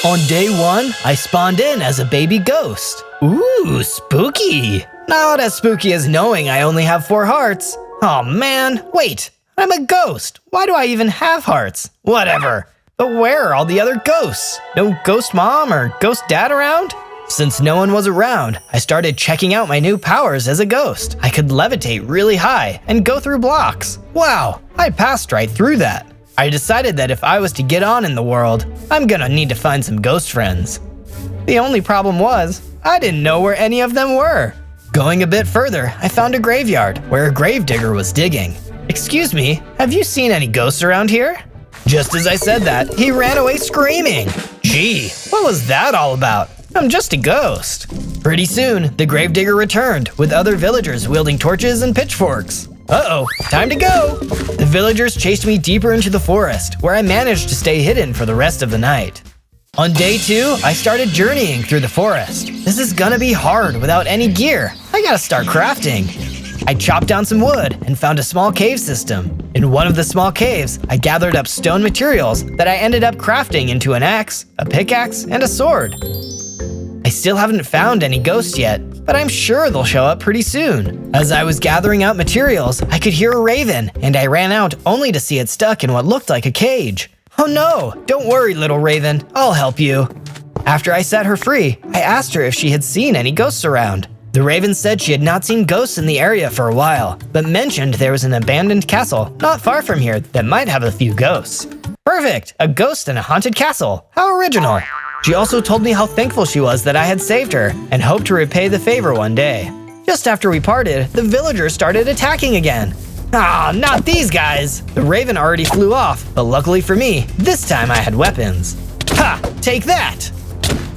On day 1, I spawned in as a baby ghost. Ooh, spooky. Not as spooky as knowing I only have 4 hearts. Oh man, wait, I'm a ghost. Why do I even have hearts? Whatever. But where are all the other ghosts? No ghost mom or ghost dad around? Since no one was around, I started checking out my new powers as a ghost. I could levitate really high and go through blocks. Wow, I passed right through that. I decided that if I was to get on in the world, I'm gonna need to find some ghost friends. The only problem was, I didn't know where any of them were. Going a bit further, I found a graveyard where a gravedigger was digging. Excuse me, have you seen any ghosts around here? Just as I said that, he ran away screaming. Gee, what was that all about? I'm just a ghost. Pretty soon, the gravedigger returned with other villagers wielding torches and pitchforks. Uh-oh, time to go! The villagers chased me deeper into the forest, where I managed to stay hidden for the rest of the night. On day 2, I started journeying through the forest. This is gonna be hard without any gear. I gotta start crafting. I chopped down some wood and found a small cave system. In one of the small caves, I gathered up stone materials that I ended up crafting into an axe, a pickaxe, and a sword. I still haven't found any ghosts yet, but I'm sure they'll show up pretty soon. As I was gathering out materials, I could hear a raven, and I ran out only to see it stuck in what looked like a cage. Oh no, don't worry, little raven, I'll help you. After I set her free, I asked her if she had seen any ghosts around. The raven said she had not seen ghosts in the area for a while, but mentioned there was an abandoned castle not far from here that might have a few ghosts. Perfect, a ghost in a haunted castle, how original. She also told me how thankful she was that I had saved her and hoped to repay the favor one day. Just after we parted, the villagers started attacking again. Ah, not these guys! The raven already flew off, but luckily for me, this time I had weapons. Ha! Take that!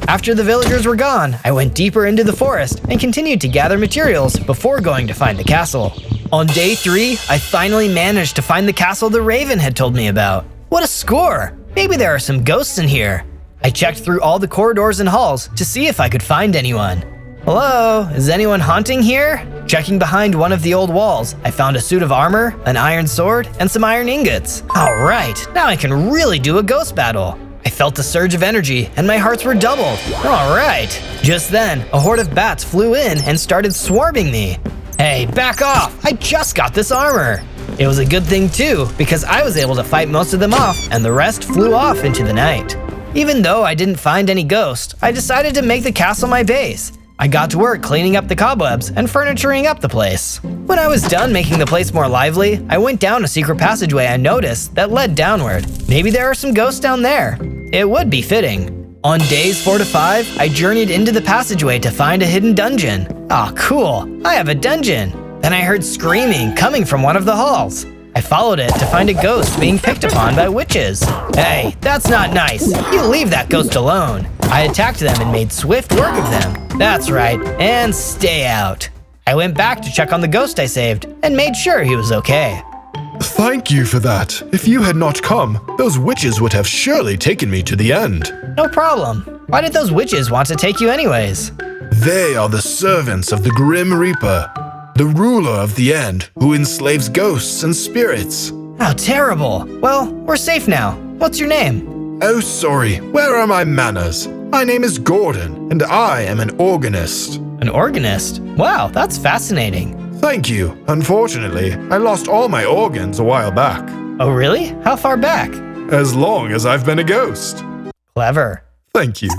After the villagers were gone, I went deeper into the forest and continued to gather materials before going to find the castle. On day 3, I finally managed to find the castle the raven had told me about. What a score! Maybe there are some ghosts in here. I checked through all the corridors and halls to see if I could find anyone. Hello, is anyone haunting here? Checking behind one of the old walls, I found a suit of armor, an iron sword, and some iron ingots. Alright, now I can really do a ghost battle. I felt a surge of energy and my hearts were doubled. Alright. Just then, a horde of bats flew in and started swarming me. Hey, back off! I just got this armor! It was a good thing too, because I was able to fight most of them off and the rest flew off into the night. Even though I didn't find any ghosts, I decided to make the castle my base. I got to work cleaning up the cobwebs and furnituring up the place. When I was done making the place more lively, I went down a secret passageway I noticed that led downward. Maybe there are some ghosts down there. It would be fitting. On days 4 to 5, I journeyed into the passageway to find a hidden dungeon. Aw, cool, I have a dungeon. Then I heard screaming coming from one of the halls. I followed it to find a ghost being picked upon by witches. Hey, that's not nice. You leave that ghost alone. I attacked them and made swift work of them. That's right, and stay out. I went back to check on the ghost I saved and made sure he was okay. Thank you for that. If you had not come, those witches would have surely taken me to the end. No problem. Why did those witches want to take you anyways? They are the servants of the Grim Reaper, the ruler of the end, who enslaves ghosts and spirits. How terrible. Well, we're safe now. What's your name? Oh, sorry. Where are my manners? My name is Gordon, and I am an organist. An organist? Wow, that's fascinating. Thank you. Unfortunately, I lost all my organs a while back. Oh, really? How far back? As long as I've been a ghost. Clever. Thank you.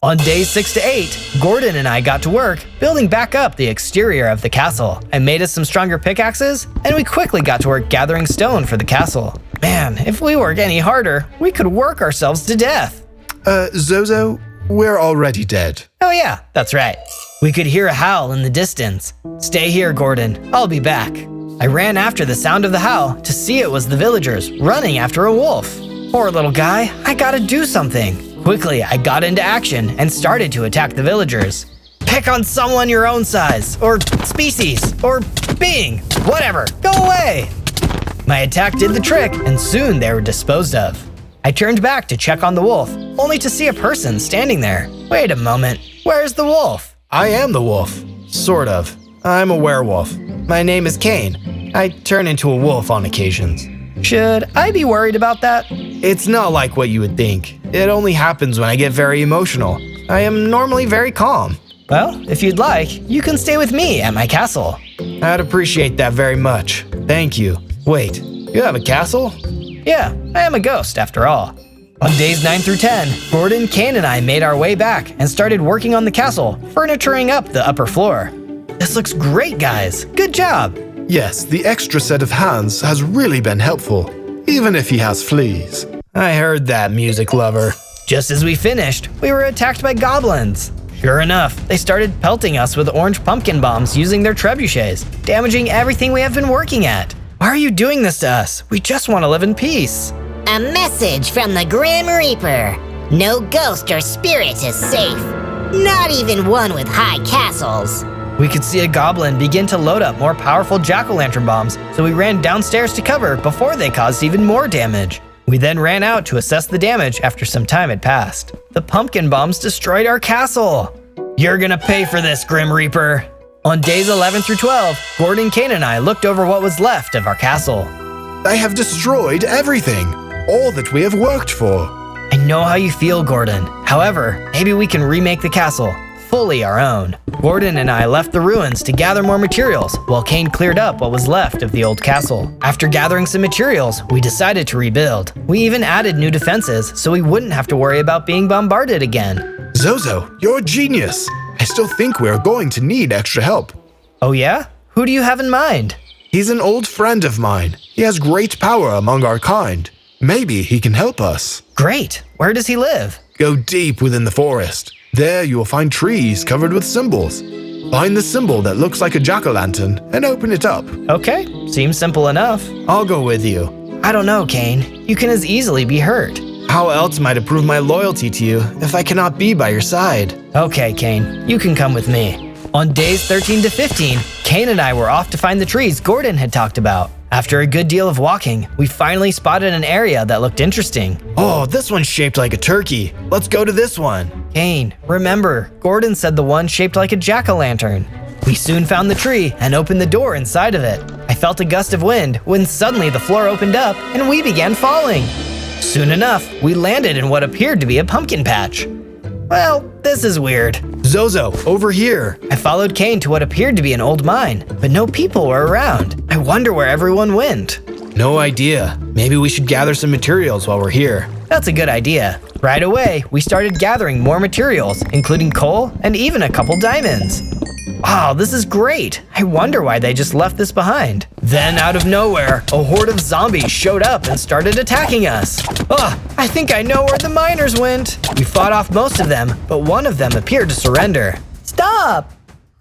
On days 6 to 8, Gordon and I got to work building back up the exterior of the castle. I made us some stronger pickaxes, and we quickly got to work gathering stone for the castle. Man, if we work any harder, we could work ourselves to death. Zozo, we're already dead. Oh yeah, that's right. We could hear a howl in the distance. Stay here, Gordon. I'll be back. I ran after the sound of the howl to see it was the villagers running after a wolf. Poor little guy, I gotta do something. Quickly, I got into action and started to attack the villagers. Pick on someone your own size, or species, or being, whatever, go away! My attack did the trick, and soon they were disposed of. I turned back to check on the wolf, only to see a person standing there. Wait a moment, where's the wolf? I am the wolf. Sort of. I'm a werewolf. My name is Kane. I turn into a wolf on occasions. Should I be worried about that? It's not like what you would think. It only happens when I get very emotional. I am normally very calm. Well, if you'd like, you can stay with me at my castle. I'd appreciate that very much. Thank you. Wait, you have a castle? Yeah, I am a ghost after all. On days 9 through 10, Gordon, Kane, and I made our way back and started working on the castle, furnituring up the upper floor. This looks great, guys. Good job. Yes, the extra set of hands has really been helpful, even if he has fleas. I heard that, music lover. Just as we finished, we were attacked by goblins. Sure enough, they started pelting us with orange pumpkin bombs using their trebuchets, damaging everything we have been working at. Why are you doing this to us? We just want to live in peace. A message from the Grim Reaper. No ghost or spirit is safe. Not even one with high castles. We could see a goblin begin to load up more powerful jack-o'-lantern bombs, so we ran downstairs to cover before they caused even more damage. We then ran out to assess the damage after some time had passed. The pumpkin bombs destroyed our castle. You're gonna pay for this, Grim Reaper. On days 11 through 12, Gordon, Kane, and I looked over what was left of our castle. They have destroyed everything, all that we have worked for. I know how you feel, Gordon. However, maybe we can remake the castle, fully our own. Gordon and I left the ruins to gather more materials, while Kane cleared up what was left of the old castle. After gathering some materials, we decided to rebuild. We even added new defenses, so we wouldn't have to worry about being bombarded again. Zozo, you're a genius. I still think we're going to need extra help. Oh yeah? Who do you have in mind? He's an old friend of mine. He has great power among our kind. Maybe he can help us. Great. Where does he live? Go deep within the forest. There you will find trees covered with symbols. Find the symbol that looks like a jack-o'-lantern and open it up. Okay, seems simple enough. I'll go with you. I don't know, Kane. You can as easily be hurt. How else might I prove my loyalty to you if I cannot be by your side? Okay, Kane, you can come with me. On days 13 to 15, Kane and I were off to find the trees Gordon had talked about. After a good deal of walking, we finally spotted an area that looked interesting. Oh, this one's shaped like a turkey. Let's go to this one. Kane, remember, Gordon said the one shaped like a jack-o'-lantern. We soon found the tree and opened the door inside of it. I felt a gust of wind when suddenly the floor opened up and we began falling. Soon enough, we landed in what appeared to be a pumpkin patch. Well, this is weird. Zozo, over here. I followed Kane to what appeared to be an old mine, but no people were around. I wonder where everyone went. No idea. Maybe we should gather some materials while we're here. That's a good idea. Right away, we started gathering more materials, including coal and even a couple diamonds. Wow, this is great. I wonder why they just left this behind. Then out of nowhere, a horde of zombies showed up and started attacking us. I think I know where the miners went. We fought off most of them, but one of them appeared to surrender. Stop!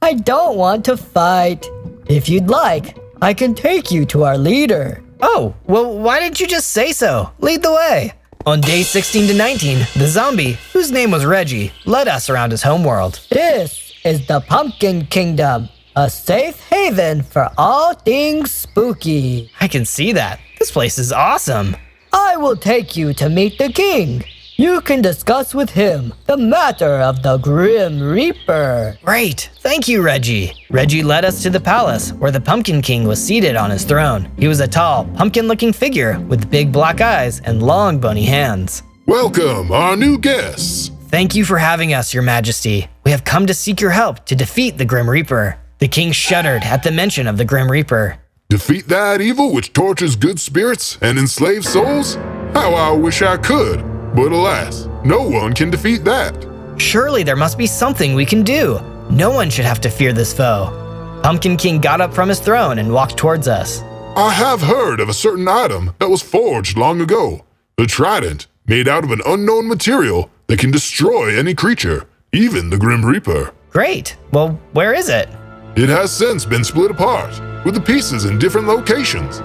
I don't want to fight. If you'd like, I can take you to our leader. Oh, well, why didn't you just say so? Lead the way. On day 16 to 19, the zombie, whose name was Reggie, led us around his homeworld. This is the Pumpkin Kingdom, a safe haven for all things spooky. I can see that. This place is awesome. I will take you to meet the king. You can discuss with him the matter of the Grim Reaper. Great. Thank you, Reggie. Reggie led us to the palace where the Pumpkin King was seated on his throne. He was a tall, pumpkin-looking figure with big black eyes and long, bony hands. Welcome, our new guests. Thank you for having us, Your Majesty. We have come to seek your help to defeat the Grim Reaper. The king shuddered at the mention of the Grim Reaper. Defeat that evil which tortures good spirits and enslaves souls? How I wish I could, but alas, no one can defeat that. Surely there must be something we can do. No one should have to fear this foe. Pumpkin King got up from his throne and walked towards us. I have heard of a certain item that was forged long ago. The Trident, made out of an unknown material that can destroy any creature, even the Grim Reaper. Great. Well, where is it? It has since been split apart, with the pieces in different locations.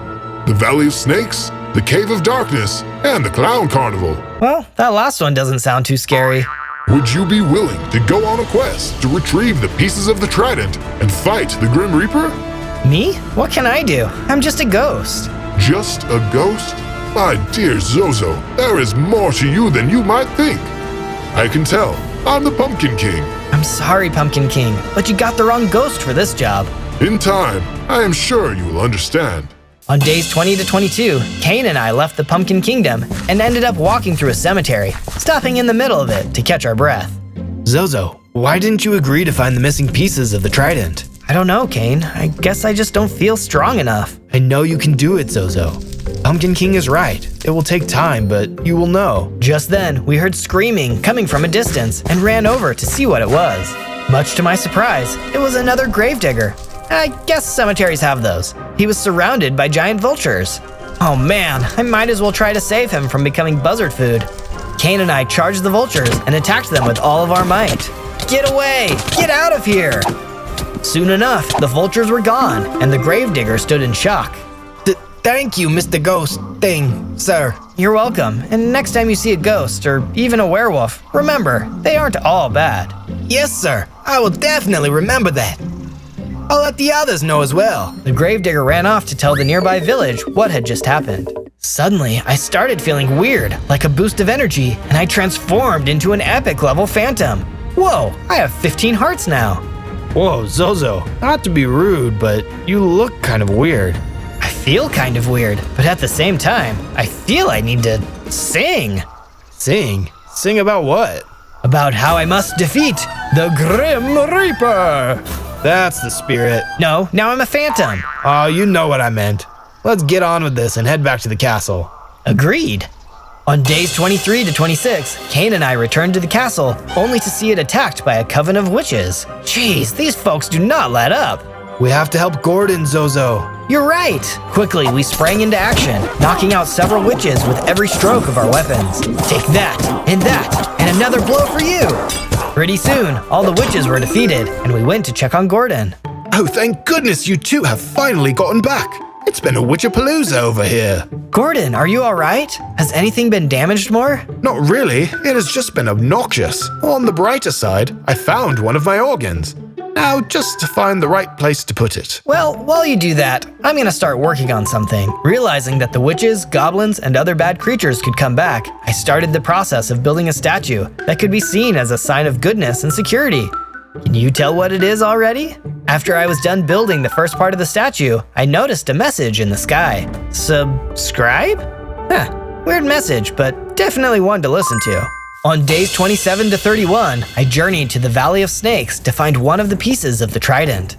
The Valley of Snakes, the Cave of Darkness, and the Clown Carnival. Well, that last one doesn't sound too scary. Would you be willing to go on a quest to retrieve the pieces of the Trident and fight the Grim Reaper? Me? What can I do? I'm just a ghost. Just a ghost? My dear Zozo, there is more to you than you might think. I can tell. I'm the Pumpkin King. I'm sorry, Pumpkin King, but you got the wrong ghost for this job. In time, I am sure you will understand. On days 20 to 22, Kane and I left the Pumpkin Kingdom and ended up walking through a cemetery, stopping in the middle of it to catch our breath. Zozo, why didn't you agree to find the missing pieces of the Trident? I don't know, Kane. I guess I just don't feel strong enough. I know you can do it, Zozo. Pumpkin King is right. It will take time, but you will know. Just then, we heard screaming coming from a distance and ran over to see what it was. Much to my surprise, it was another gravedigger. I guess cemeteries have those. He was surrounded by giant vultures. Oh man, I might as well try to save him from becoming buzzard food. Kane and I charged the vultures and attacked them with all of our might. Get away! Get out of here! Soon enough, the vultures were gone, and the gravedigger stood in shock. Thank you, Mr. Ghost Thing, sir. You're welcome, and next time you see a ghost or even a werewolf, remember, they aren't all bad. Yes, sir. I will definitely remember that. I'll let the others know as well. The gravedigger ran off to tell the nearby village what had just happened. Suddenly, I started feeling weird, like a boost of energy, and I transformed into an epic level phantom. Whoa, I have 15 hearts now. Whoa, Zozo, not to be rude, but you look kind of weird. I feel kind of weird, but at the same time, I feel I need to sing. Sing? Sing about what? About how I must defeat the Grim Reaper. That's the spirit. No, now I'm a phantom. Oh, you know what I meant. Let's get on with this and head back to the castle. Agreed. On days 23 to 26, Kane and I returned to the castle, only to see it attacked by a coven of witches. Jeez, these folks do not let up. We have to help Gordon, Zozo. You're right! Quickly, we sprang into action, knocking out several witches with every stroke of our weapons. Take that, and another blow for you! Pretty soon, all the witches were defeated, and we went to check on Gordon. Oh, thank goodness you two have finally gotten back. It's been a Witchapalooza over here. Gordon, are you alright? Has anything been damaged more? Not really, it has just been obnoxious. On the brighter side, I found one of my organs. Now, just to find the right place to put it. Well, while you do that, I'm gonna start working on something. Realizing that the witches, goblins, and other bad creatures could come back, I started the process of building a statue that could be seen as a sign of goodness and security. Can you tell what it is already? After I was done building the first part of the statue, I noticed a message in the sky. Subscribe? Weird message, but definitely one to listen to. On days 27 to 31, I journeyed to the Valley of Snakes to find one of the pieces of the Trident.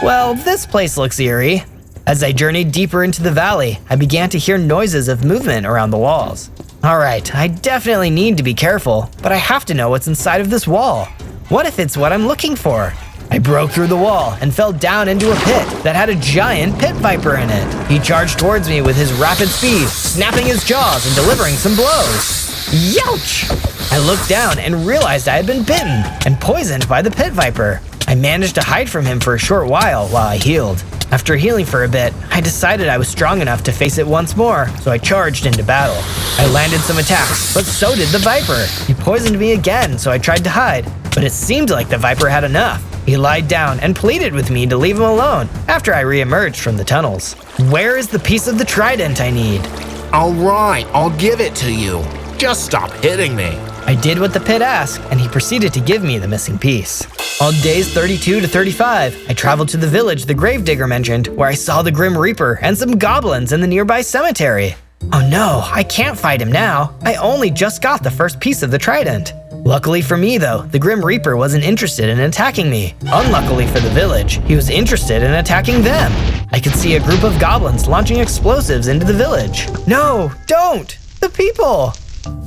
Well, this place looks eerie. As I journeyed deeper into the valley, I began to hear noises of movement around the walls. Alright, I definitely need to be careful, but I have to know what's inside of this wall. What if it's what I'm looking for? I broke through the wall and fell down into a pit that had a giant pit viper in it. He charged towards me with his rapid speed, snapping his jaws and delivering some blows. Youch! I looked down and realized I had been bitten and poisoned by the pit viper. I managed to hide from him for a short while I healed. After healing for a bit, I decided I was strong enough to face it once more, so I charged into battle. I landed some attacks, but so did the viper. He poisoned me again, so I tried to hide, but it seemed like the viper had enough. He lied down and pleaded with me to leave him alone after I re-emerged from the tunnels. Where is the piece of the Trident I need? All right, I'll give it to you. Just stop hitting me. I did what the pit asked, and he proceeded to give me the missing piece. On days 32 to 35, I traveled to the village the gravedigger mentioned, where I saw the Grim Reaper and some goblins in the nearby cemetery. Oh no, I can't fight him now. I only just got the first piece of the Trident. Luckily for me though, the Grim Reaper wasn't interested in attacking me. Unluckily for the village, he was interested in attacking them. I could see a group of goblins launching explosives into the village. No, don't! The people!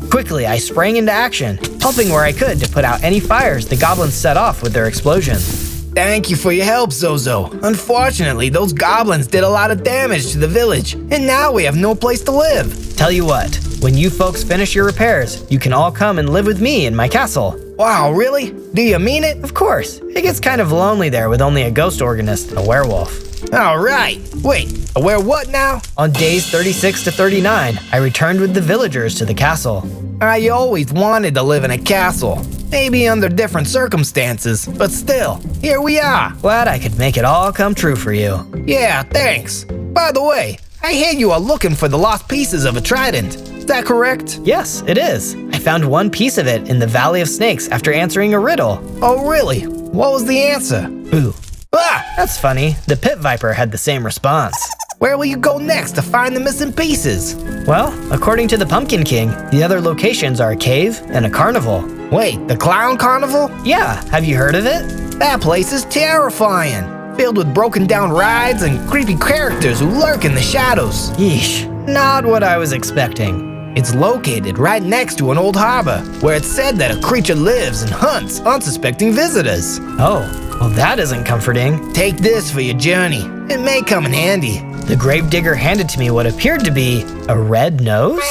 Quickly, I sprang into action, helping where I could to put out any fires the goblins set off with their explosions. Thank you for your help, Zozo. Unfortunately, those goblins did a lot of damage to the village, and now we have no place to live. Tell you what, when you folks finish your repairs, you can all come and live with me in my castle. Wow, really? Do you mean it? Of course, it gets kind of lonely there with only a ghost organist and a werewolf. All right. Wait, where what now? On days 36 to 39, I returned with the villagers to the castle. I always wanted to live in a castle. Maybe under different circumstances, but still, here we are. Glad I could make it all come true for you. Yeah, thanks. By the way, I hear you are looking for the lost pieces of a trident. Is that correct? Yes, it is. I found one piece of it in the Valley of Snakes after answering a riddle. Oh, really? What was the answer? Ooh. Ah! That's funny. The pit viper had the same response. Where will you go next to find the missing pieces? Well, according to the Pumpkin King, the other locations are a cave and a carnival. Wait, the Clown Carnival? Yeah, have you heard of it? That place is terrifying. Filled with broken down rides and creepy characters who lurk in the shadows. Yeesh, not what I was expecting. It's located right next to an old harbor, where it's said that a creature lives and hunts unsuspecting visitors. Oh, well that isn't comforting. Take this for your journey. It may come in handy. The gravedigger handed to me what appeared to be a red nose?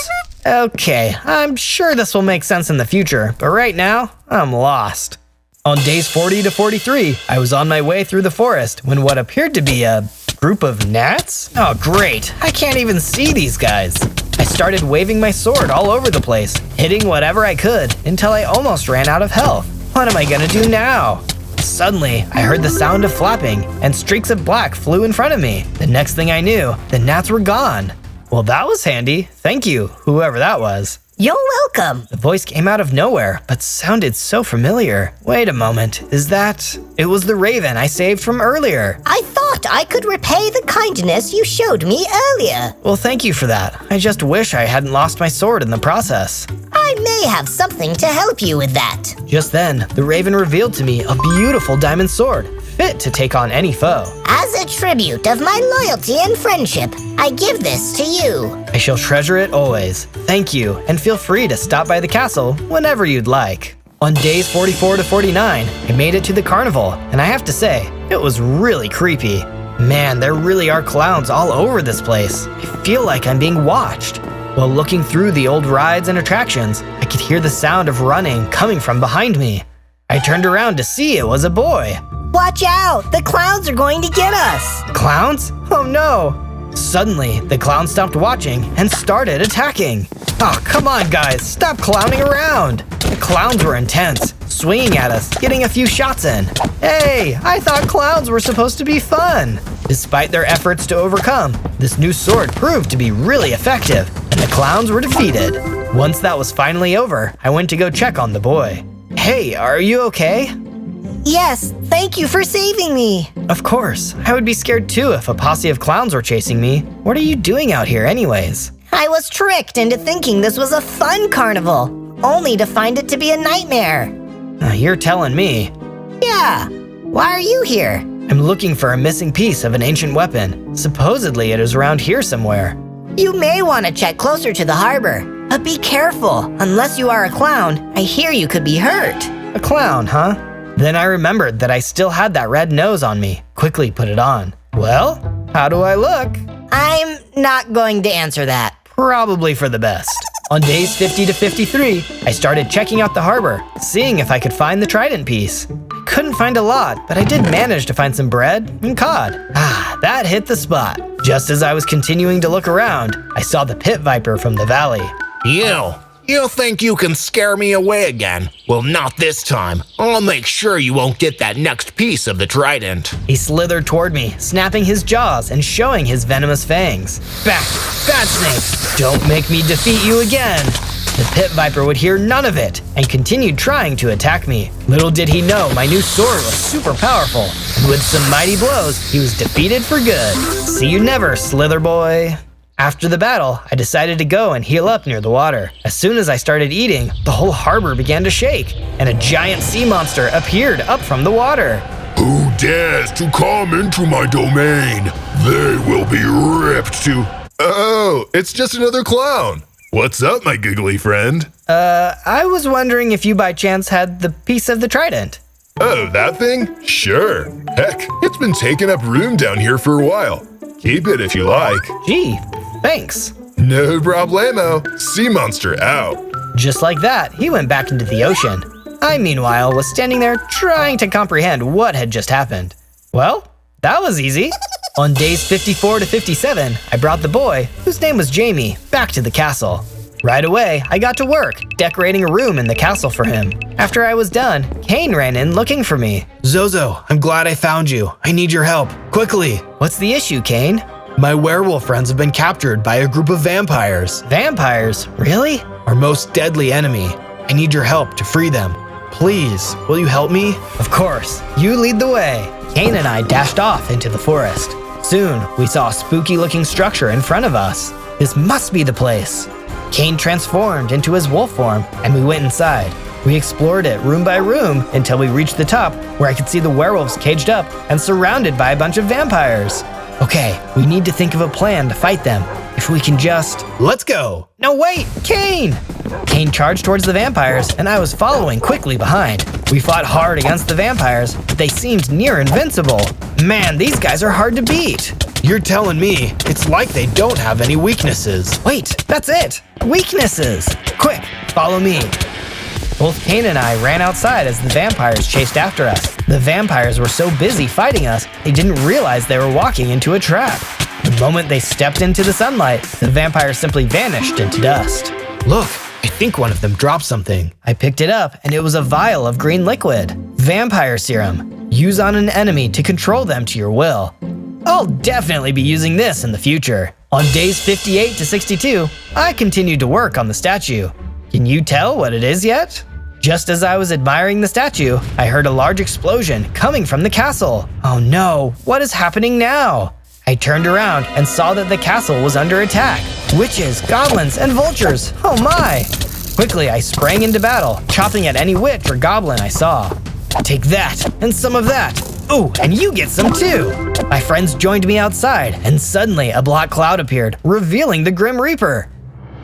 Okay, I'm sure this will make sense in the future, but right now, I'm lost. On days 40 to 43, I was on my way through the forest when what appeared to be a group of gnats? Oh great, I can't even see these guys. I started waving my sword all over the place, hitting whatever I could until I almost ran out of health. What am I gonna do now? Suddenly, I heard the sound of flapping, and streaks of black flew in front of me. The next thing I knew, the gnats were gone. Well, that was handy. Thank you, whoever that was. You're welcome. The voice came out of nowhere, but sounded so familiar. Wait a moment, is that... It was the raven I saved from earlier. I thought I could repay the kindness you showed me earlier. Well, thank you for that. I just wish I hadn't lost my sword in the process. I may have something to help you with that. Just then, the raven revealed to me a beautiful diamond sword, fit to take on any foe. As a tribute of my loyalty and friendship, I give this to you. I shall treasure it always. Thank you, and feel free to stop by the castle whenever you'd like. On days 44 to 49, I made it to the carnival, and I have to say, it was really creepy. Man, there really are clowns all over this place. I feel like I'm being watched. While looking through the old rides and attractions, I could hear the sound of running coming from behind me. I turned around to see it was a boy. Watch out! The clowns are going to get us! Clowns? Oh no! Suddenly, the clown stopped watching and started attacking. Oh, come on guys, stop clowning around! The clowns were intense, swinging at us, getting a few shots in. Hey, I thought clowns were supposed to be fun! Despite their efforts to overcome, this new sword proved to be really effective, and the clowns were defeated. Once that was finally over, I went to go check on the boy. Hey, are you okay? Yes, thank you for saving me. Of course, I would be scared too if a posse of clowns were chasing me. What are you doing out here anyways? I was tricked into thinking this was a fun carnival, only to find it to be a nightmare. You're telling me. Yeah, why are you here? I'm looking for a missing piece of an ancient weapon. Supposedly it is around here somewhere. You may want to check closer to the harbor, but be careful. Unless you are a clown, I hear you could be hurt. A clown, huh? Then I remembered that I still had that red nose on me. Quickly put it on. Well, how do I look? I'm not going to answer that. Probably for the best. On days 50 to 53, I started checking out the harbor, seeing if I could find the Trident piece. I couldn't find a lot, but I did manage to find some bread and cod. That hit the spot. Just as I was continuing to look around, I saw the pit viper from the valley. You think you can scare me away again? Well, not this time. I'll make sure you won't get that next piece of the Trident. He slithered toward me, snapping his jaws and showing his venomous fangs. Back, bad snake! Don't make me defeat you again! The pit viper would hear none of it and continued trying to attack me. Little did he know my new sword was super powerful, and with some mighty blows, he was defeated for good. See you never, Slither Boy. After the battle, I decided to go and heal up near the water. As soon as I started eating, the whole harbor began to shake, and a giant sea monster appeared up from the water. Who dares to come into my domain? They will be ripped to... Oh, it's just another clown. What's up, my giggly friend? I was wondering if you by chance had the piece of the Trident. Oh, that thing? Sure. Heck, it's been taking up room down here for a while. Keep it if you like. Gee, thanks. No problemo. Sea monster out. Just like that, he went back into the ocean. I, meanwhile, was standing there trying to comprehend what had just happened. Well, that was easy. On days 54 to 57, I brought the boy, whose name was Jamie, back to the castle. Right away, I got to work, decorating a room in the castle for him. After I was done, Kane ran in looking for me. Zozo, I'm glad I found you. I need your help. Quickly. What's the issue, Kane? My werewolf friends have been captured by a group of vampires. Vampires? Really? Our most deadly enemy. I need your help to free them. Please, will you help me? Of course. You lead the way. Kane and I dashed off into the forest. Soon, we saw a spooky-looking structure in front of us. This must be the place. Cain transformed into his wolf form, and we went inside. We explored it room by room until we reached the top, where I could see the werewolves caged up and surrounded by a bunch of vampires. Okay, we need to think of a plan to fight them. If we can just... Let's go! No, wait! Cain! Cain charged towards the vampires, and I was following quickly behind. We fought hard against the vampires, but they seemed near invincible. Man, these guys are hard to beat. You're telling me it's like they don't have any weaknesses. Wait, that's it! Weaknesses! Quick, follow me. Both Cain and I ran outside as the vampires chased after us. The vampires were so busy fighting us, they didn't realize they were walking into a trap. The moment they stepped into the sunlight, the vampires simply vanished into dust. Look, I think one of them dropped something. I picked it up, and it was a vial of green liquid. Vampire serum. Use on an enemy to control them to your will. I'll definitely be using this in the future. On days 58 to 62, I continued to work on the statue. Can you tell what it is yet? Just as I was admiring the statue, I heard a large explosion coming from the castle. Oh no, what is happening now? I turned around and saw that the castle was under attack. Witches, goblins, and vultures, oh my! Quickly, I sprang into battle, chopping at any witch or goblin I saw. Take that, and some of that. Ooh, and you get some too! My friends joined me outside, and suddenly a black cloud appeared, revealing the Grim Reaper.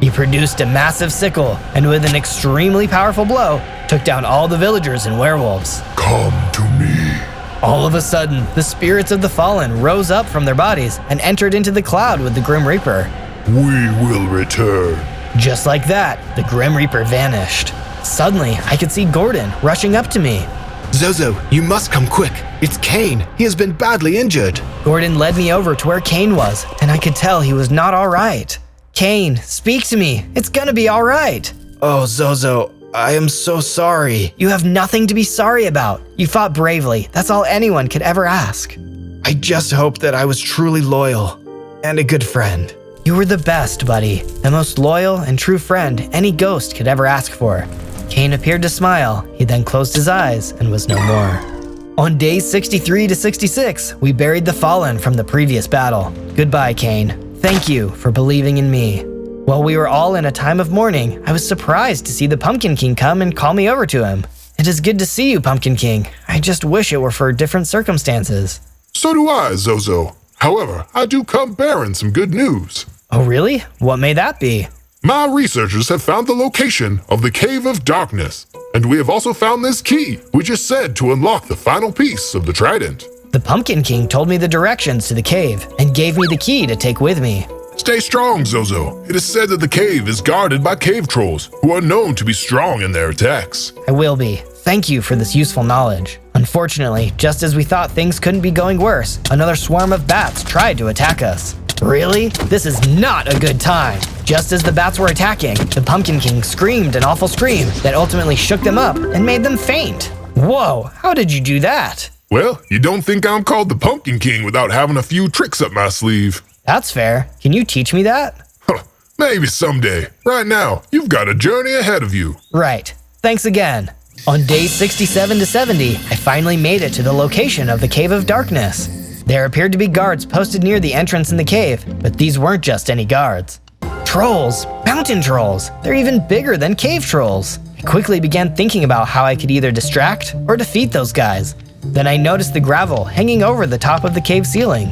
He produced a massive sickle, and with an extremely powerful blow, took down all the villagers and werewolves. Come to me. All of a sudden, the spirits of the fallen rose up from their bodies and entered into the cloud with the Grim Reaper. We will return. Just like that, the Grim Reaper vanished. Suddenly, I could see Gordon rushing up to me. Zozo, you must come quick. It's Cain. He has been badly injured. Gordon led me over to where Cain was, and I could tell he was not all right. Cain, speak to me. It's gonna be all right. Oh, Zozo, I am so sorry. You have nothing to be sorry about. You fought bravely. That's all anyone could ever ask. I just hope that I was truly loyal and a good friend. You were the best, buddy. The most loyal and true friend any ghost could ever ask for. Cain appeared to smile. He then closed his eyes and was no more. On days 63 to 66, we buried the fallen from the previous battle. Goodbye, Cain. Thank you for believing in me. While we were all in a time of mourning, I was surprised to see the Pumpkin King come and call me over to him. It is good to see you, Pumpkin King. I just wish it were for different circumstances. So do I, Zozo. However, I do come bearing some good news. Oh really? What may that be? My researchers have found the location of the Cave of Darkness, and we have also found this key, which is said to unlock the final piece of the Trident. The Pumpkin King told me the directions to the cave and gave me the key to take with me. Stay strong, Zozo. It is said that the cave is guarded by cave trolls, who are known to be strong in their attacks. I will be. Thank you for this useful knowledge. Unfortunately, just as we thought things couldn't be going worse, another swarm of bats tried to attack us. Really? This is not a good time. Just as the bats were attacking, the Pumpkin King screamed an awful scream that ultimately shook them up and made them faint. Whoa, how did you do that? Well, you don't think I'm called the Pumpkin King without having a few tricks up my sleeve. That's fair. Can you teach me that? Huh, maybe someday. Right now, you've got a journey ahead of you. Right. Thanks again. On days 67 to 70, I finally made it to the location of the Cave of Darkness. There appeared to be guards posted near the entrance in the cave, but these weren't just any guards. Trolls! Mountain trolls! They're even bigger than cave trolls. I quickly began thinking about how I could either distract or defeat those guys. Then I noticed the gravel hanging over the top of the cave ceiling.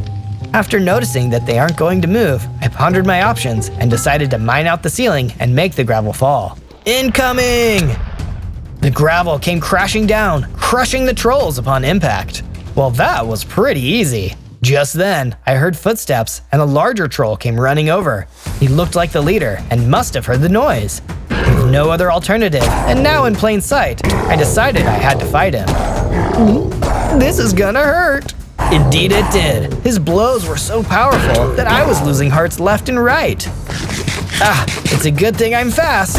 After noticing that they aren't going to move, I pondered my options and decided to mine out the ceiling and make the gravel fall. Incoming! The gravel came crashing down, crushing the trolls upon impact. Well, that was pretty easy. Just then, I heard footsteps and a larger troll came running over. He looked like the leader and must have heard the noise. With no other alternative, and now in plain sight, I decided I had to fight him. This is gonna hurt. Indeed it did. His blows were so powerful that I was losing hearts left and right. It's a good thing I'm fast.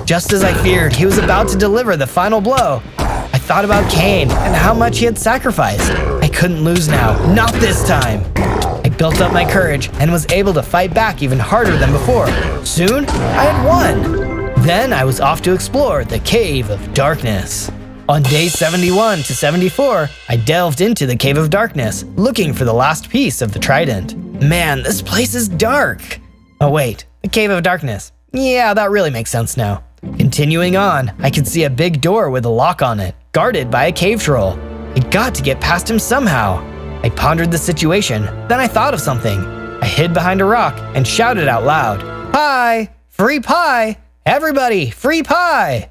Just as I feared he was about to deliver the final blow, I thought about Cain and how much he had sacrificed. I couldn't lose now, not this time. I built up my courage and was able to fight back even harder than before. Soon, I had won. Then I was off to explore the Cave of Darkness. On days 71 to 74, I delved into the Cave of Darkness, looking for the last piece of the Trident. Man, this place is dark. Oh wait, the Cave of Darkness. Yeah, that really makes sense now. Continuing on, I could see a big door with a lock on it, guarded by a cave troll. I got to get past him somehow. I pondered the situation, then I thought of something. I hid behind a rock and shouted out loud, "Pie! Free pie! Everybody, free pie!"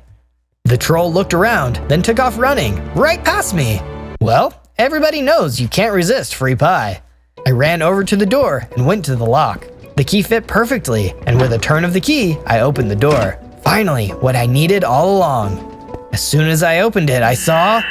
The troll looked around, then took off running, right past me. Well, everybody knows you can't resist free pie. I ran over to the door and went to the lock. The key fit perfectly, and with a turn of the key, I opened the door. Finally, what I needed all along. As soon as I opened it, I saw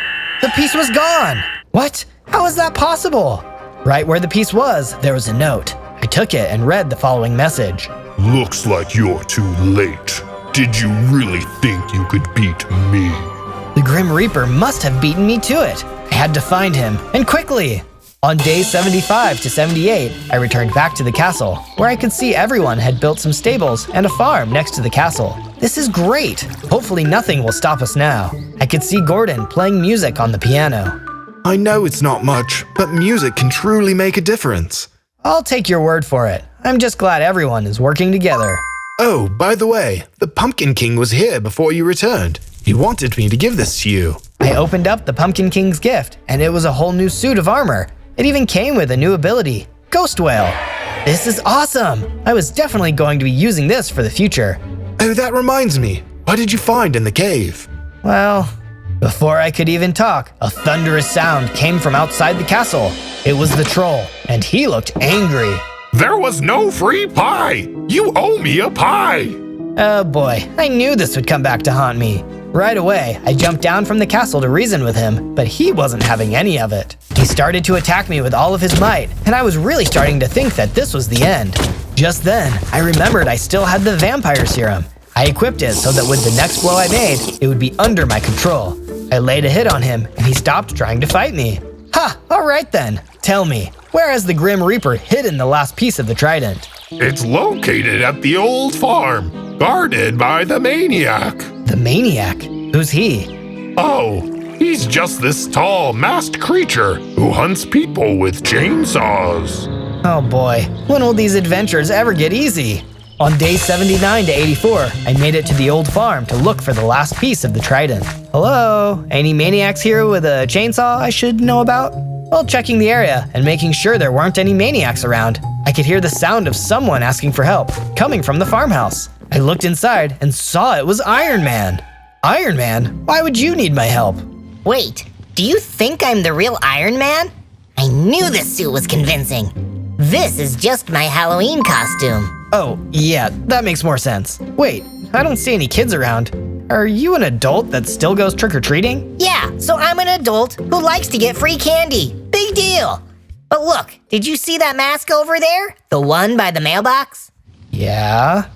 the piece was gone. What? How is that possible? Right where the piece was, there was a note. I took it and read the following message. Looks like you're too late. Did you really think you could beat me? The Grim Reaper must have beaten me to it. I had to find him, and quickly. On days 75 to 78, I returned back to the castle, where I could see everyone had built some stables and a farm next to the castle. This is great. Hopefully nothing will stop us now. I could see Gordon playing music on the piano. I know it's not much, but music can truly make a difference. I'll take your word for it. I'm just glad everyone is working together. Oh, by the way, the Pumpkin King was here before you returned. He wanted me to give this to you. I opened up the Pumpkin King's gift, and it was a whole new suit of armor. It even came with a new ability, Ghost Whale. This is awesome! I was definitely going to be using this for the future. Oh, that reminds me. What did you find in the cave? Well, before I could even talk, a thunderous sound came from outside the castle. It was the troll, and he looked angry. There was no free pie! You owe me a pie! Oh boy, I knew this would come back to haunt me. Right away, I jumped down from the castle to reason with him, but he wasn't having any of it. He started to attack me with all of his might, and I was really starting to think that this was the end. Just then, I remembered I still had the vampire serum. I equipped it so that with the next blow I made, it would be under my control. I laid a hit on him, and he stopped trying to fight me. Ha! Alright then. Tell me, where has the Grim Reaper hidden the last piece of the Trident? It's located at the old farm, guarded by the maniac. The maniac? Who's he? Oh, he's just this tall, masked creature who hunts people with chainsaws. Oh boy, when will these adventures ever get easy? On day 79 to 84, I made it to the old farm to look for the last piece of the Trident. Hello? Any maniacs here with a chainsaw I should know about? While checking the area and making sure there weren't any maniacs around, I could hear the sound of someone asking for help, coming from the farmhouse. I looked inside and saw it was Iron Man. Iron Man? Why would you need my help? Wait, do you think I'm the real Iron Man? I knew this suit was convincing. This is just my Halloween costume. Oh, yeah, that makes more sense. Wait, I don't see any kids around. Are you an adult that still goes trick-or-treating? Yeah, so I'm an adult who likes to get free candy. Big deal. But look, did you see that mask over there? The one by the mailbox? Yeah?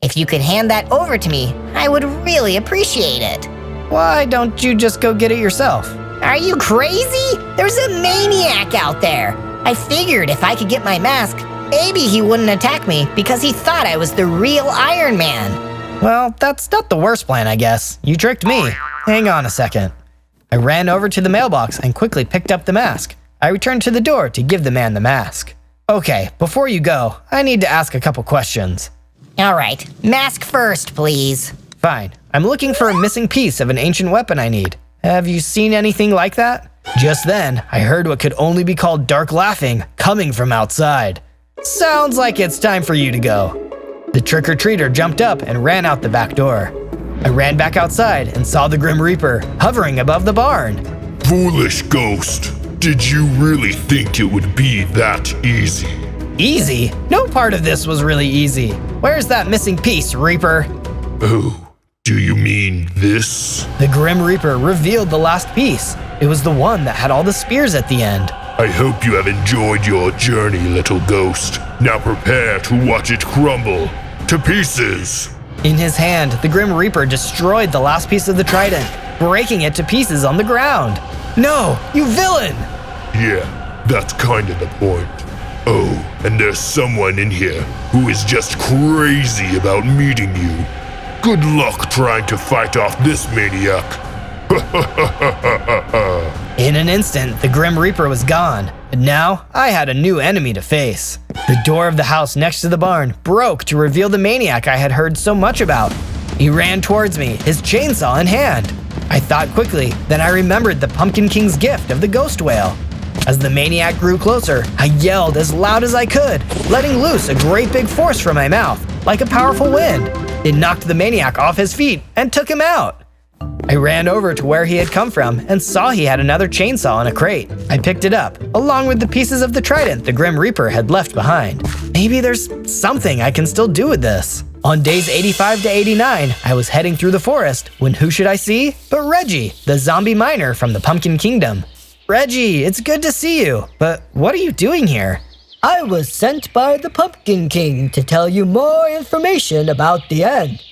If you could hand that over to me, I would really appreciate it. Why don't you just go get it yourself? Are you crazy? There's a maniac out there. I figured if I could get my mask, maybe he wouldn't attack me because he thought I was the real Iron Man. Well, that's not the worst plan, I guess. You tricked me. Hang on a second. I ran over to the mailbox and quickly picked up the mask. I returned to the door to give the man the mask. Okay, before you go, I need to ask a couple questions. All right, mask first, please. Fine. I'm looking for a missing piece of an ancient weapon I need. Have you seen anything like that? Just then, I heard what could only be called dark laughing coming from outside. Sounds like it's time for you to go. The trick-or-treater jumped up and ran out the back door. I ran back outside and saw the Grim Reaper hovering above the barn. Foolish ghost. Did you really think it would be that easy? Easy? No part of this was really easy. Where's that missing piece, Reaper? Oh, do you mean this? The Grim Reaper revealed the last piece. It was the one that had all the spears at the end. I hope you have enjoyed your journey, little ghost. Now prepare to watch it crumble to pieces. In his hand, the Grim Reaper destroyed the last piece of the Trident, breaking it to pieces on the ground. No, you villain! Yeah, that's kind of the point. Oh, and there's someone in here who is just crazy about meeting you. Good luck trying to fight off this maniac. In an instant, the Grim Reaper was gone, and now I had a new enemy to face. The door of the house next to the barn broke to reveal the maniac I had heard so much about. He ran towards me, his chainsaw in hand. I thought quickly, then I remembered the Pumpkin King's gift of the ghost whale. As the maniac grew closer, I yelled as loud as I could, letting loose a great big force from my mouth, like a powerful wind. It knocked the maniac off his feet and took him out. I ran over to where he had come from and saw he had another chainsaw in a crate. I picked it up, along with the pieces of the trident the Grim Reaper had left behind. Maybe there's something I can still do with this. On days 85 to 89, I was heading through the forest when who should I see but Reggie, the zombie miner from the Pumpkin Kingdom. Reggie, it's good to see you, but what are you doing here? I was sent by the Pumpkin King to tell you more information about the end.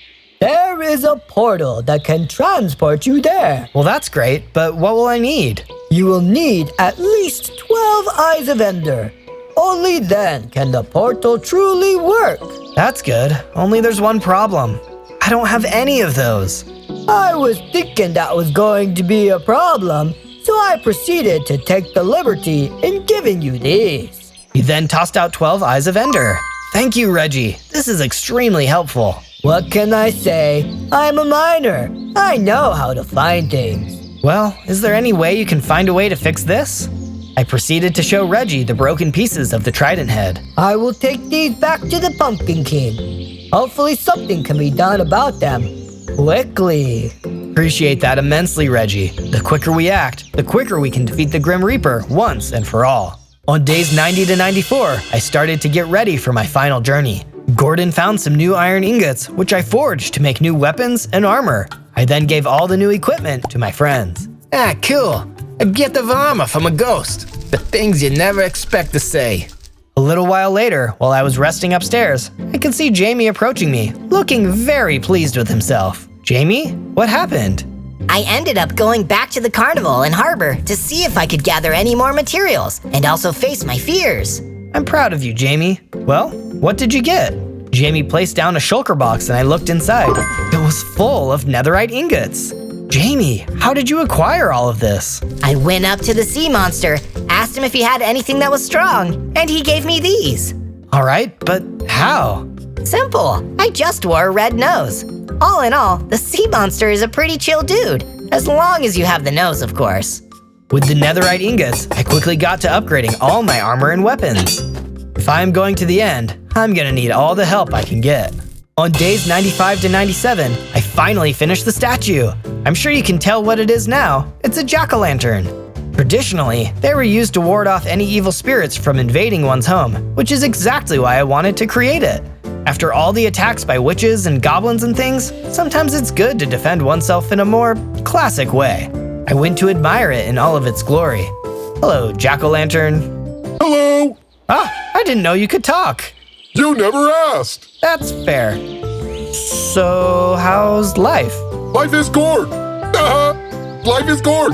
There is a portal that can transport you there. Well, that's great, but what will I need? You will need at least 12 Eyes of Ender. Only then can the portal truly work. That's good, only there's one problem. I don't have any of those. I was thinking that was going to be a problem, so I proceeded to take the liberty in giving you these. He then tossed out 12 Eyes of Ender. Thank you, Reggie. This is extremely helpful. What can I say? I'm a miner. I know how to find things. Well, is there any way you can find a way to fix this? I proceeded to show Reggie the broken pieces of the trident head. I will take these back to the Pumpkin King. Hopefully something can be done about them. Quickly. Appreciate that immensely, Reggie. The quicker we act, the quicker we can defeat the Grim Reaper once and for all. On days 90 to 94, I started to get ready for my final journey. Gordon found some new iron ingots, which I forged to make new weapons and armor. I then gave all the new equipment to my friends. Ah, cool. A gift of armor from a ghost. The things you never expect to say. A little while later, while I was resting upstairs, I could see Jamie approaching me, looking very pleased with himself. Jamie, what happened? I ended up going back to the Carnival and Harbor to see if I could gather any more materials and also face my fears. I'm proud of you, Jamie. Well, what did you get? Jamie placed down a shulker box and I looked inside. It was full of netherite ingots. Jamie, how did you acquire all of this? I went up to the sea monster, asked him if he had anything that was strong, and he gave me these. All right, but how? Simple. I just wore a red nose. All in all, the sea monster is a pretty chill dude, as long as you have the nose, of course. With the netherite ingots, I quickly got to upgrading all my armor and weapons. If I'm going to the end, I'm gonna need all the help I can get. On days 95 to 97, I finally finished the statue. I'm sure you can tell what it is now. It's a jack-o'-lantern. Traditionally, they were used to ward off any evil spirits from invading one's home, which is exactly why I wanted to create it. After all the attacks by witches and goblins and things, sometimes it's good to defend oneself in a more classic way. I went to admire it in all of its glory. Hello, jack-o'-lantern. Hello! Ah, I didn't know you could talk. You never asked! That's fair. So, how's life? Life is gourd! Life is gourd!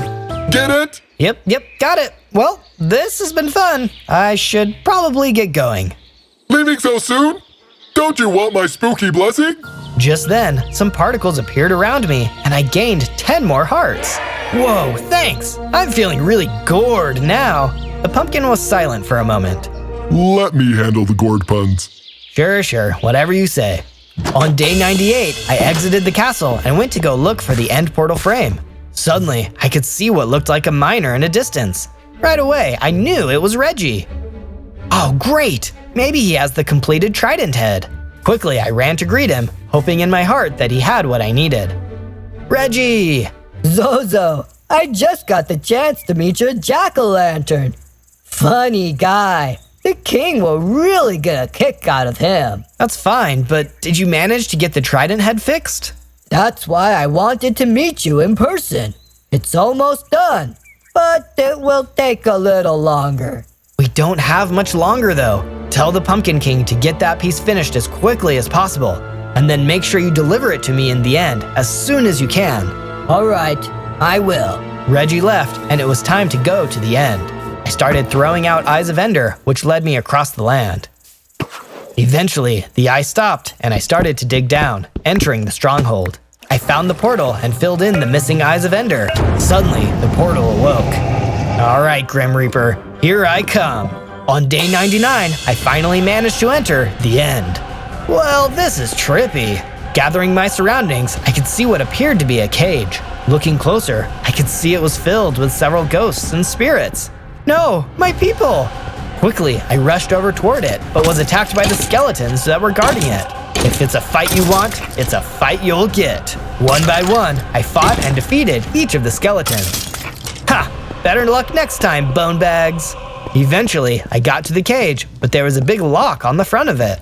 Get it? Yep, got it. Well, this has been fun. I should probably get going. Leaving so soon? Don't you want my spooky blessing? Just then, some particles appeared around me, and I gained 10 more hearts. Whoa, thanks! I'm feeling really gourd now. The pumpkin was silent for a moment. Let me handle the gourd puns. Sure, whatever you say. On day 98, I exited the castle and went to go look for the end portal frame. Suddenly, I could see what looked like a miner in a distance. Right away, I knew it was Reggie. Oh, great! Maybe he has the completed trident head. Quickly, I ran to greet him, hoping in my heart that he had what I needed. Reggie! Zozo, I just got the chance to meet your jack-o'-lantern. Funny guy. The king will really get a kick out of him. That's fine, but did you manage to get the trident head fixed? That's why I wanted to meet you in person. It's almost done, but it will take a little longer. We don't have much longer though. Tell the Pumpkin King to get that piece finished as quickly as possible, and then make sure you deliver it to me in the end as soon as you can. All right, I will. Reggie left, and it was time to go to the end. I started throwing out Eyes of Ender, which led me across the land. Eventually, the eye stopped, and I started to dig down, entering the stronghold. I found the portal and filled in the missing eyes of Ender. Suddenly, the portal awoke. All right, Grim Reaper, here I come. On day 99, I finally managed to enter the end. Well, this is trippy. Gathering my surroundings, I could see what appeared to be a cage. Looking closer, I could see it was filled with several ghosts and spirits. No, my people! Quickly, I rushed over toward it, but was attacked by the skeletons that were guarding it. If it's a fight you want, it's a fight you'll get. One by one, I fought and defeated each of the skeletons. Ha! Better luck next time, bone bags! Eventually, I got to the cage, but there was a big lock on the front of it.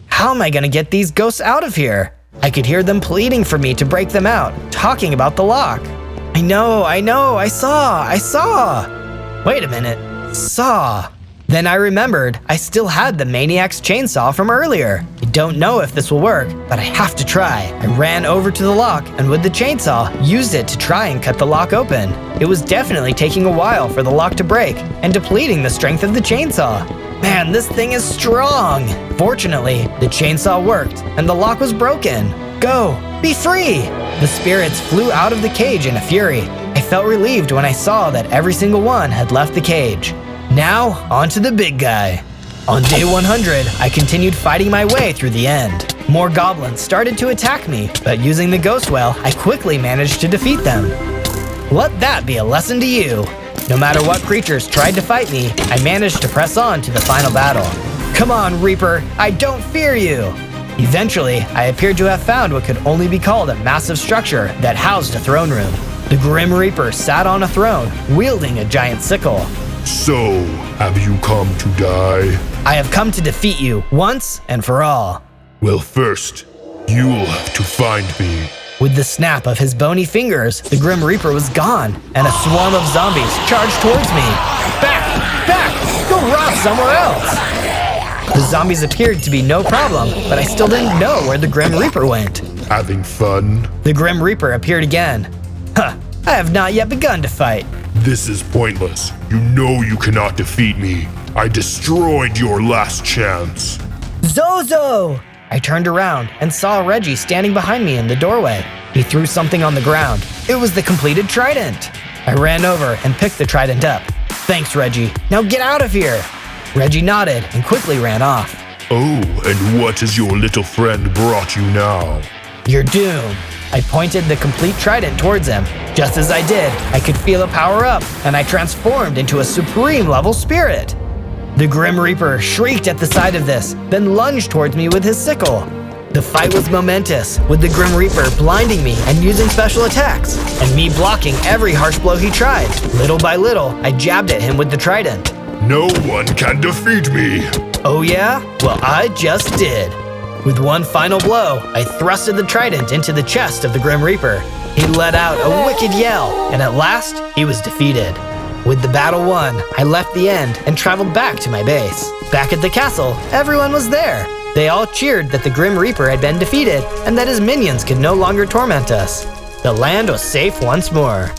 How am I gonna get these ghosts out of here? I could hear them pleading for me to break them out, talking about the lock. I know, I saw! Wait a minute, saw. Then I remembered I still had the maniac's chainsaw from earlier. I don't know if this will work, but I have to try. I ran over to the lock and with the chainsaw, used it to try and cut the lock open. It was definitely taking a while for the lock to break and depleting the strength of the chainsaw. Man, this thing is strong! Fortunately, the chainsaw worked and the lock was broken. Go! Be free! The spirits flew out of the cage in a fury. I felt relieved when I saw that every single one had left the cage. Now, on to the big guy. On day 100, I continued fighting my way through the end. More goblins started to attack me, but using the ghost well, I quickly managed to defeat them. Let that be a lesson to you. No matter what creatures tried to fight me, I managed to press on to the final battle. Come on, Reaper, I don't fear you! Eventually, I appeared to have found what could only be called a massive structure that housed a throne room. The Grim Reaper sat on a throne, wielding a giant sickle. So, have you come to die? I have come to defeat you once and for all. Well, first, you'll have to find me. With the snap of his bony fingers, the Grim Reaper was gone, and a swarm of zombies charged towards me. Back! Go rob somewhere else! The zombies appeared to be no problem, but I still didn't know where the Grim Reaper went. Having fun? The Grim Reaper appeared again. Huh, I have not yet begun to fight. This is pointless. You know you cannot defeat me. I destroyed your last chance. Zozo! I turned around and saw Reggie standing behind me in the doorway. He threw something on the ground. It was the completed Trident. I ran over and picked the Trident up. Thanks, Reggie. Now get out of here. Reggie nodded and quickly ran off. Oh, and what has your little friend brought you now? You're doomed. I pointed the complete Trident towards him. Just as I did, I could feel a power up, and I transformed into a supreme level spirit. The Grim Reaper shrieked at the sight of this, then lunged towards me with his sickle. The fight was momentous, with the Grim Reaper blinding me and using special attacks, and me blocking every harsh blow he tried. Little by little, I jabbed at him with the Trident. No one can defeat me! Oh yeah? Well, I just did. With one final blow, I thrusted the Trident into the chest of the Grim Reaper. He let out a wicked yell, and at last, he was defeated. With the battle won, I left the end and traveled back to my base. Back at the castle, everyone was there. They all cheered that the Grim Reaper had been defeated and that his minions could no longer torment us. The land was safe once more.